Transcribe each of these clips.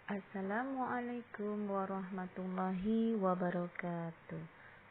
Assalamualaikum warahmatullahi wabarakatuh.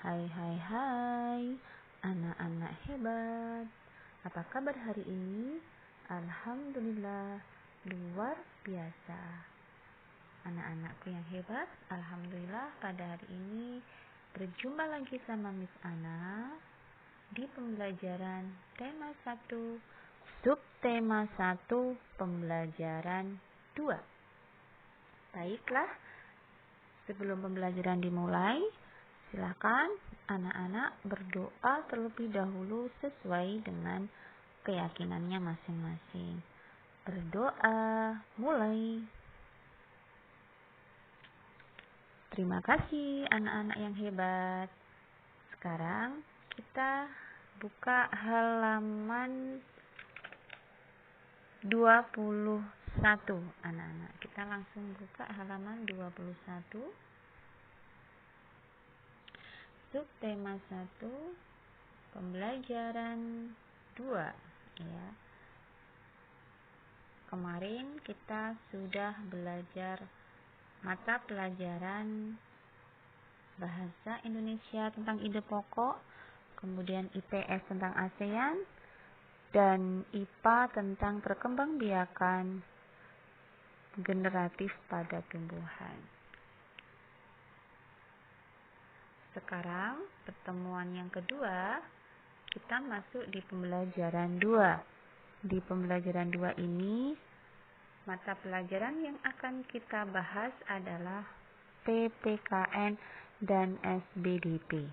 Hai, anak-anak hebat. Apa kabar hari ini? Alhamdulillah, luar biasa. Anak-anakku yang hebat, alhamdulillah pada hari ini berjumpa lagi sama Miss Ana di pembelajaran tema 1, subtema 1, pembelajaran 2. Baiklah, sebelum pembelajaran dimulai, silakan anak-anak berdoa terlebih dahulu sesuai dengan keyakinannya masing-masing. Berdoa, mulai. Terima kasih anak-anak yang hebat. Sekarang kita buka halaman 21, anak-anak. Kita langsung buka halaman 21. Subtema 1, pembelajaran 2, ya. Kemarin kita sudah belajar mata pelajaran bahasa Indonesia tentang ide pokok, kemudian IPS tentang ASEAN, dan IPA tentang perkembangbiakan generatif pada tumbuhan. Sekarang pertemuan yang kedua, kita masuk di pembelajaran 2. Di pembelajaran 2 ini, mata pelajaran yang akan kita bahas adalah PPKN dan SBDP.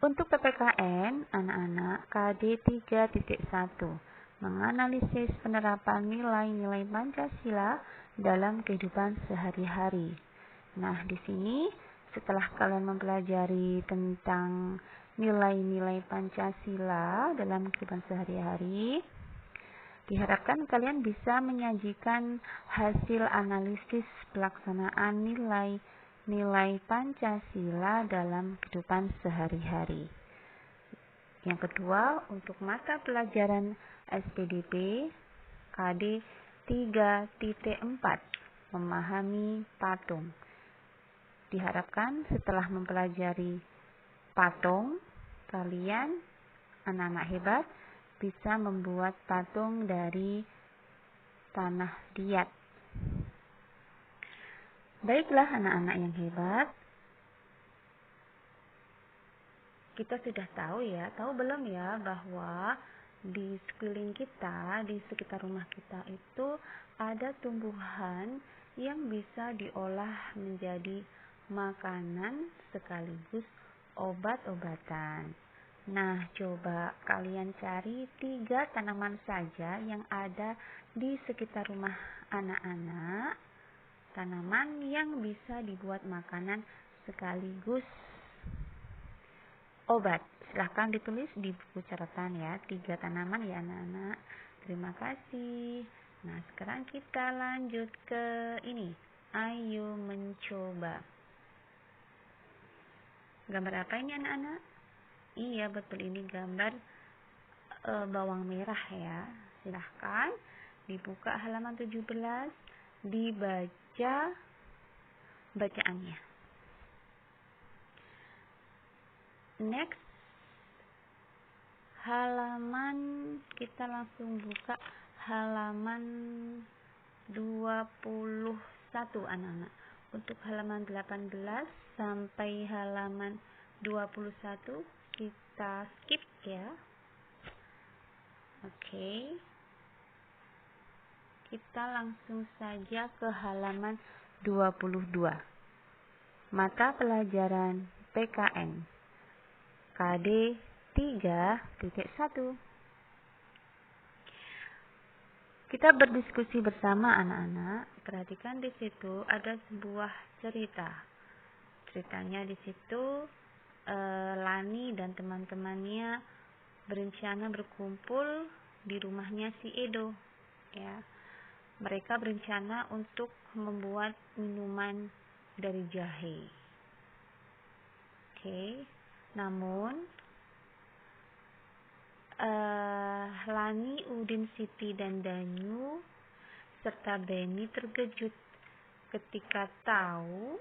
Untuk PPKN, anak-anak KD 3.1 menganalisis penerapan nilai-nilai Pancasila dalam kehidupan sehari-hari. Nah, di sini setelah kalian mempelajari tentang nilai-nilai Pancasila dalam kehidupan sehari-hari, diharapkan kalian bisa menyajikan hasil analisis pelaksanaan nilai Pancasila dalam kehidupan sehari-hari. Yang kedua, untuk mata pelajaran SPDP KD 3.4 memahami patung. Diharapkan setelah mempelajari patung, kalian anak-anak hebat bisa membuat patung dari tanah liat. Baiklah anak-anak yang hebat, kita sudah tahu belum ya bahwa di sekeliling kita, di sekitar rumah kita itu ada tumbuhan yang bisa diolah menjadi makanan sekaligus obat-obatan. Nah, coba kalian cari 3 tanaman saja yang ada di sekitar rumah anak-anak. Tanaman yang bisa dibuat makanan sekaligus obat. Silahkan ditulis di buku catatan ya, 3 tanaman ya anak-anak. Terima kasih. Nah, sekarang kita lanjut ke ini. Ayo mencoba. Gambar apa ini anak-anak? Iya, betul, ini gambar bawang merah ya. Silahkan dibuka halaman 17, dibaca bacaannya. Next, halaman kita langsung buka halaman 21 anak-anak. Untuk halaman 18 sampai halaman 21 kita skip ya. Oke. Kita langsung saja ke halaman 22. Mata pelajaran PKN KD 3.1. Kita berdiskusi bersama anak-anak. Perhatikan di situ ada sebuah cerita. Ceritanya di situ Lani dan teman-temannya berencana berkumpul di rumahnya si Edo. Ya, mereka berencana untuk membuat minuman dari jahe. Oke. Namun Lani, Udin, Siti, dan Danyu serta Benny terkejut ketika tahu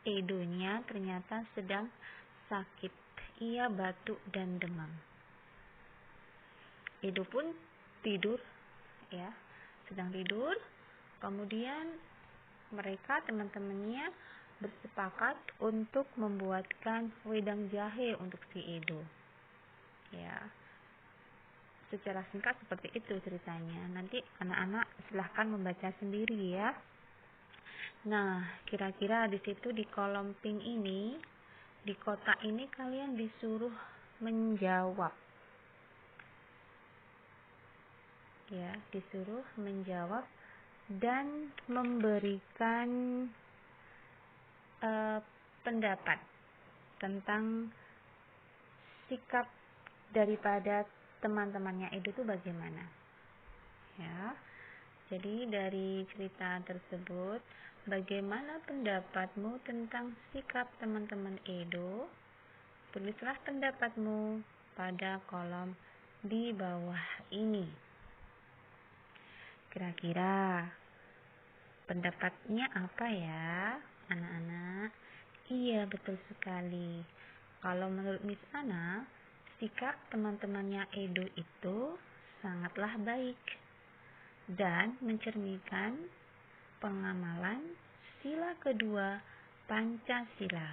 Edonya ternyata sedang sakit. Ia batuk dan demam. Edo pun tidur, ya, sedang tidur. Kemudian mereka, teman-temannya, bersepakat untuk membuatkan wedang jahe untuk si Edo. Ya, secara singkat seperti itu ceritanya. Nanti anak-anak silahkan membaca sendiri ya. Nah, kira-kira di situ di kolom pink ini, di kotak ini kalian disuruh menjawab. Ya, disuruh menjawab dan memberikan pendapat tentang sikap daripada teman-temannya Edo itu bagaimana. Ya. Jadi dari cerita tersebut, bagaimana pendapatmu tentang sikap teman-teman Edo? Tulislah pendapatmu pada kolom di bawah ini. Kira-kira pendapatnya apa ya, anak-anak? Iya, betul sekali. Kalau menurut Miss Ana, sikap teman-temannya Edo itu sangatlah baik dan mencerminkan pengamalan sila kedua Pancasila.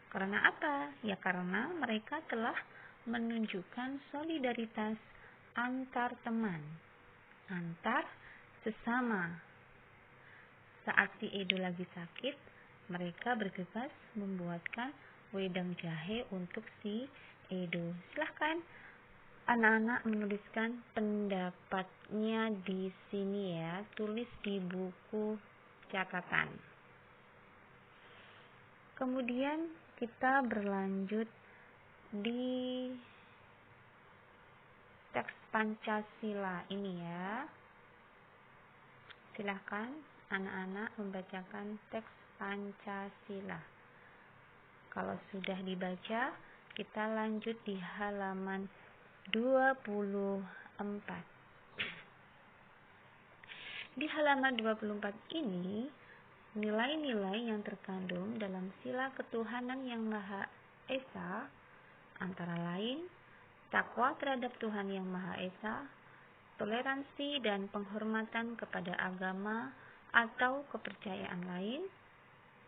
Karena apa? Ya karena mereka telah menunjukkan solidaritas antar teman, antar sesama. Saat si Edo lagi sakit, mereka bergegas membuatkan wedang jahe untuk si Edo. Silahkan anak-anak menuliskan pendapatnya di sini ya, tulis di buku catatan. Kemudian kita berlanjut di teks Pancasila ini ya. Silahkan anak-anak membacakan teks Pancasila. Kalau sudah dibaca, kita lanjut di halaman 24. Di halaman 24 ini, nilai-nilai yang terkandung dalam sila ketuhanan yang Maha Esa antara lain takwa terhadap Tuhan yang Maha Esa, toleransi dan penghormatan kepada agama atau kepercayaan lain,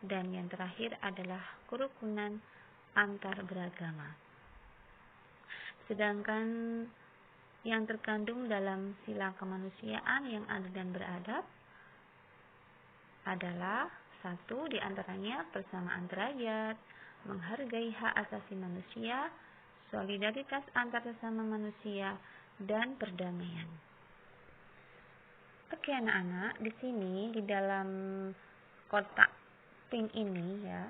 dan yang terakhir adalah kerukunan antar beragama. Sedangkan yang terkandung dalam sila kemanusiaan yang adil dan beradab adalah satu diantaranya persamaan derajat, menghargai hak asasi manusia, solidaritas antar sesama manusia, dan perdamaian. Oke anak-anak, di sini di dalam kotak pink ini ya,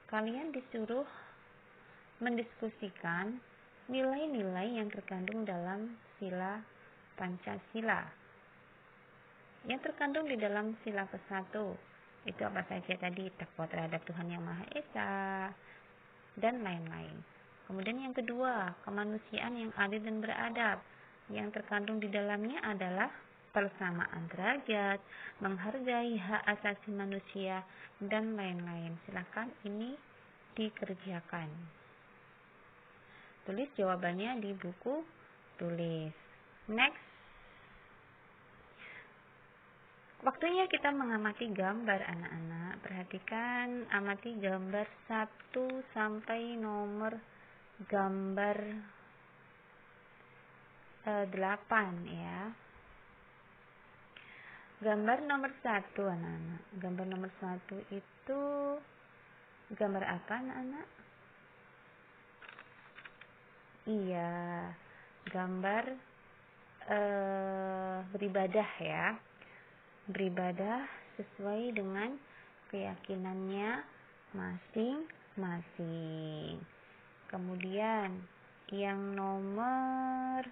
kalian disuruh mendiskusikan nilai-nilai yang terkandung dalam sila Pancasila. Yang terkandung di dalam sila ke-1 itu apa saja tadi? Takwa terhadap Tuhan yang Maha Esa dan lain-lain. Kemudian yang kedua, kemanusiaan yang adil dan beradab. Yang terkandung di dalamnya adalah persamaan derajat, menghargai hak asasi manusia, dan lain-lain. Silakan ini dikerjakan. Tulis jawabannya di buku tulis. Next. Waktunya kita mengamati gambar anak-anak. Perhatikan, amati gambar 1 sampai nomor gambar 8 ya. Gambar nomor 1 anak-anak. Gambar nomor 1 itu gambar apa anak-anak? Iya, gambar beribadah ya. Beribadah sesuai dengan keyakinannya masing-masing. Kemudian yang nomor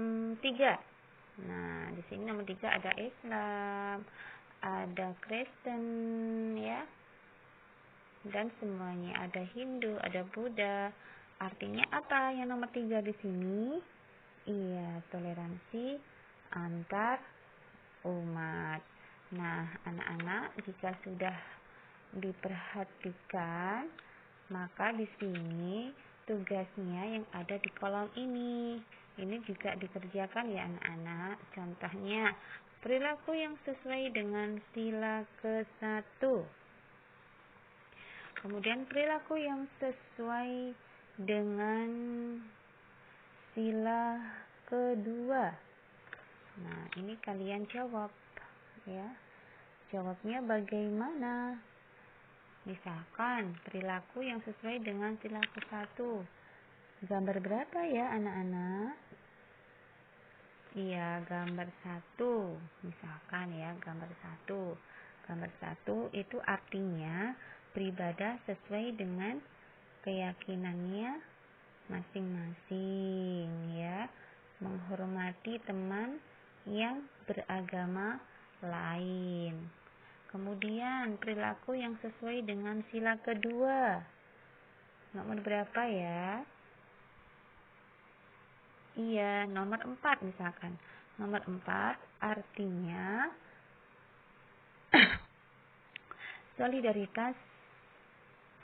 3. Nah, di sini nomor 3 ada Islam, ada Kristen ya. Dan semuanya ada Hindu, ada Buddha. Artinya apa yang nomor 3 di sini? Iya, toleransi antar umat. Nah, anak-anak, jika sudah diperhatikan, maka di sini tugasnya yang ada di kolom ini juga dikerjakan ya anak-anak. Contohnya, perilaku yang sesuai dengan sila ke-1. Kemudian perilaku yang sesuai dengan sila ke-2. Nah, ini kalian jawab ya. Jawabnya bagaimana? Misalkan perilaku yang sesuai dengan sila ke-1. Gambar berapa ya anak-anak? Iya, gambar 1. Misalkan ya, gambar 1. Gambar 1 itu artinya beribadah sesuai dengan keyakinannya masing-masing ya. Menghormati teman yang beragama lain. Kemudian perilaku yang sesuai dengan sila kedua. Nomor berapa ya? Iya, nomor 4 misalkan. Nomor 4 artinya solidaritas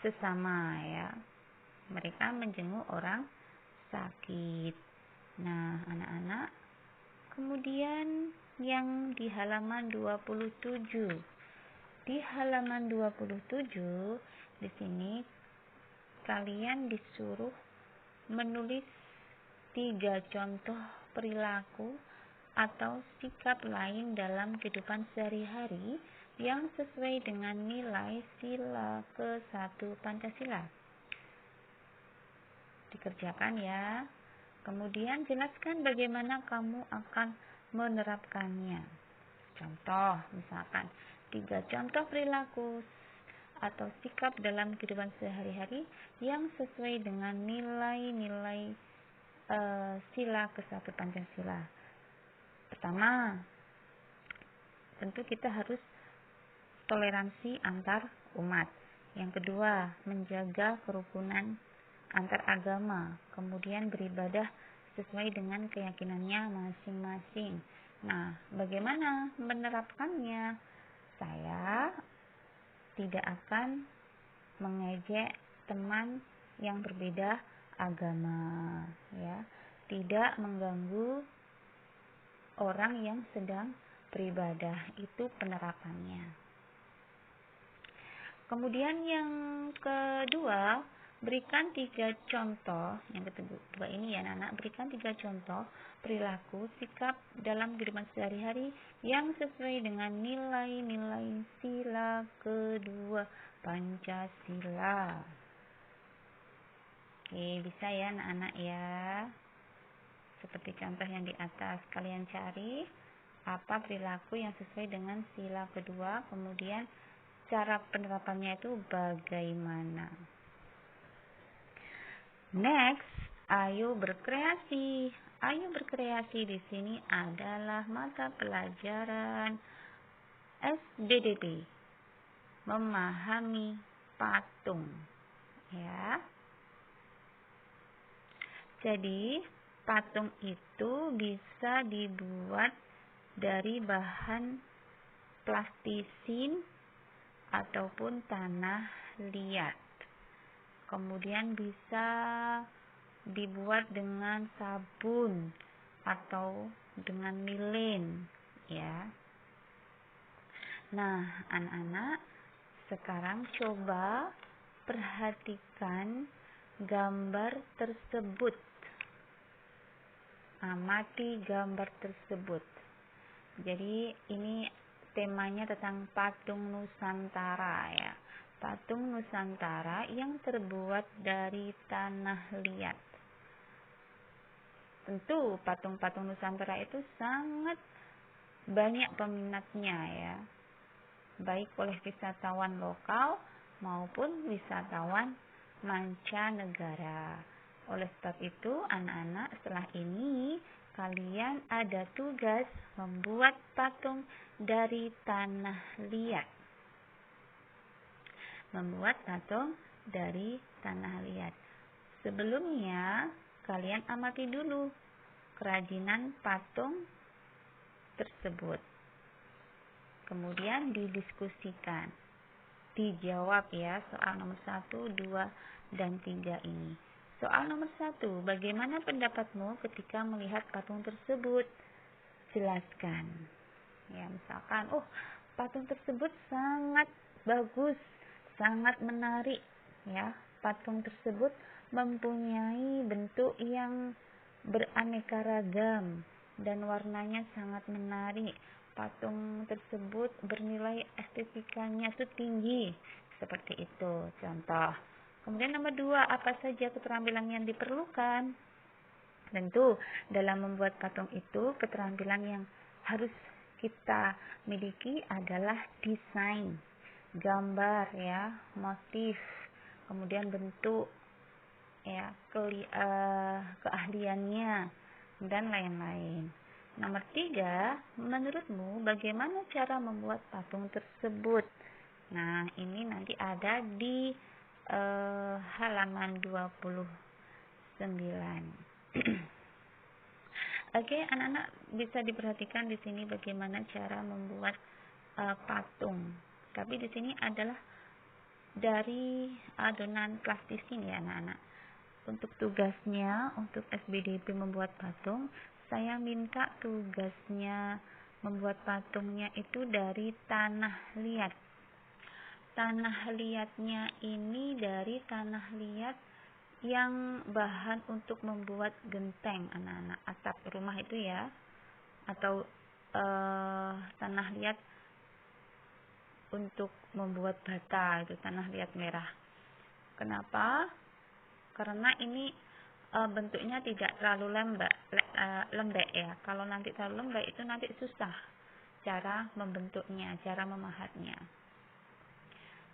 sesama ya. Mereka menjenguk orang sakit. Nah, anak-anak, kemudian yang di halaman 27. Di halaman 27 di sini kalian disuruh menulis 3 contoh perilaku atau sikap lain dalam kehidupan sehari-hari yang sesuai dengan nilai sila ke-1 Pancasila. Dikerjakan ya. Kemudian jelaskan bagaimana kamu akan menerapkannya. Contoh, misalkan 3 contoh perilaku atau sikap dalam kehidupan sehari-hari yang sesuai dengan nilai-nilai sila ke-1 Pancasila. Pertama, tentu kita harus toleransi antar umat. Yang kedua, menjaga kerukunan antar agama. Kemudian beribadah sesuai dengan keyakinannya masing-masing. Nah, bagaimana menerapkannya? Saya tidak akan mengejek teman yang berbeda agama ya, tidak mengganggu orang yang sedang beribadah. Itu penerapannya. Kemudian yang kedua, berikan 3 contoh. Yang kedua ini ya anak-anak, berikan 3 contoh perilaku sikap dalam kehidupan sehari-hari yang sesuai dengan nilai-nilai sila ke-2 Pancasila. Oke, bisa ya anak-anak ya. Seperti contoh yang di atas, kalian cari apa perilaku yang sesuai dengan sila kedua, kemudian cara penerapannya itu bagaimana. Next, ayo berkreasi. Ayo berkreasi di sini adalah mata pelajaran SBDP, memahami patung ya. Jadi patung itu bisa dibuat dari bahan plastisin ataupun tanah liat. Kemudian bisa dibuat dengan sabun atau dengan lilin ya. Nah, anak-anak, sekarang coba perhatikan gambar tersebut. Amati gambar tersebut. Jadi ini temanya tentang patung Nusantara ya. Patung Nusantara yang terbuat dari tanah liat. Tentu patung-patung Nusantara itu sangat banyak peminatnya ya. Baik oleh wisatawan lokal maupun wisatawan mancanegara. Oleh sebab itu, anak-anak, setelah ini kalian ada tugas membuat patung dari tanah liat. Membuat patung dari tanah liat. Sebelumnya, kalian amati dulu kerajinan patung tersebut. Kemudian didiskusikan. Dijawab ya soal nomor 1, 2, dan 3 ini. Soal nomor 1, bagaimana pendapatmu ketika melihat patung tersebut? Jelaskan. Ya, misalkan, patung tersebut sangat bagus, sangat menarik. Ya, patung tersebut mempunyai bentuk yang beraneka ragam dan warnanya sangat menarik. Patung tersebut bernilai estetikanya itu tinggi, seperti itu contoh. Kemudian nomor 2, apa saja keterampilan yang diperlukan? Tentu dalam membuat patung itu keterampilan yang harus kita miliki adalah desain, gambar ya, motif, kemudian bentuk ya, keahliannya dan lain-lain. Nomor 3, menurutmu bagaimana cara membuat patung tersebut? Nah, ini nanti ada di halaman 29. Oke, anak-anak bisa diperhatikan di sini bagaimana cara membuat patung. Tapi di sini adalah dari adonan plastisin ya anak-anak. Untuk tugasnya, untuk SBDP membuat patung, saya minta tugasnya membuat patungnya itu dari tanah liat. Tanah liatnya ini dari tanah liat yang bahan untuk membuat genteng anak-anak, atap rumah itu ya, atau tanah liat untuk membuat bata, itu tanah liat merah. Kenapa? Karena ini bentuknya tidak terlalu lembek ya. Kalau nanti terlalu lembek itu nanti susah cara membentuknya, cara memahatnya.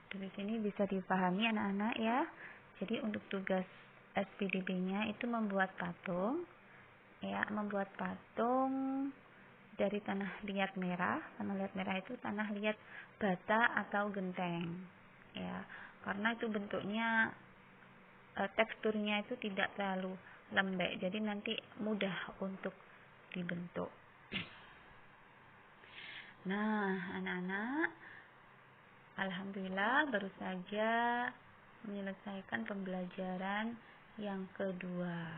Dari sini bisa dipahami anak-anak ya. Jadi untuk tugas SPDB-nya itu membuat patung ya, membuat patung dari tanah liat merah. Tanah liat merah itu tanah liat bata atau genteng ya. Karena itu bentuknya teksturnya itu tidak terlalu lembek, jadi nanti mudah untuk dibentuk. Nah, anak-anak, alhamdulillah baru saja menyelesaikan pembelajaran yang kedua.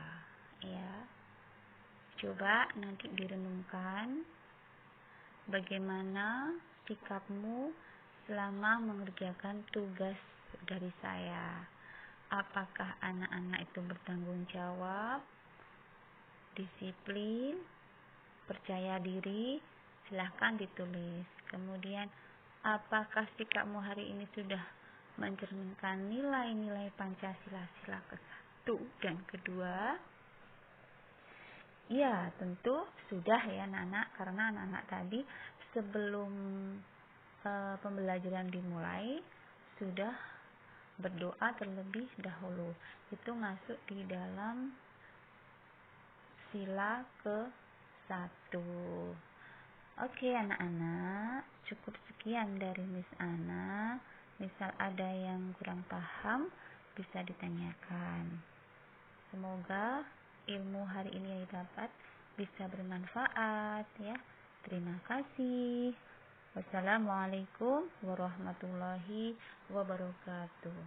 Ya, coba nanti direnungkan bagaimana sikapmu selama mengerjakan tugas dari saya. Apakah anak-anak itu bertanggung jawab, disiplin, percaya diri? Silahkan ditulis. Kemudian, apakah sikapmu hari ini sudah mencerminkan nilai-nilai Pancasila sila ke-1 dan ke-2? Ya, tentu sudah ya anak-anak, karena anak-anak tadi sebelum pembelajaran dimulai sudah berdoa terlebih dahulu. Itu masuk di dalam sila ke-1. Oke anak-anak, cukup sekian dari Miss Ana. Misal ada yang kurang paham, bisa ditanyakan. Semoga ilmu hari ini yang didapat bisa bermanfaat ya. Terima kasih. Wassalamualaikum warahmatullahi wabarakatuh.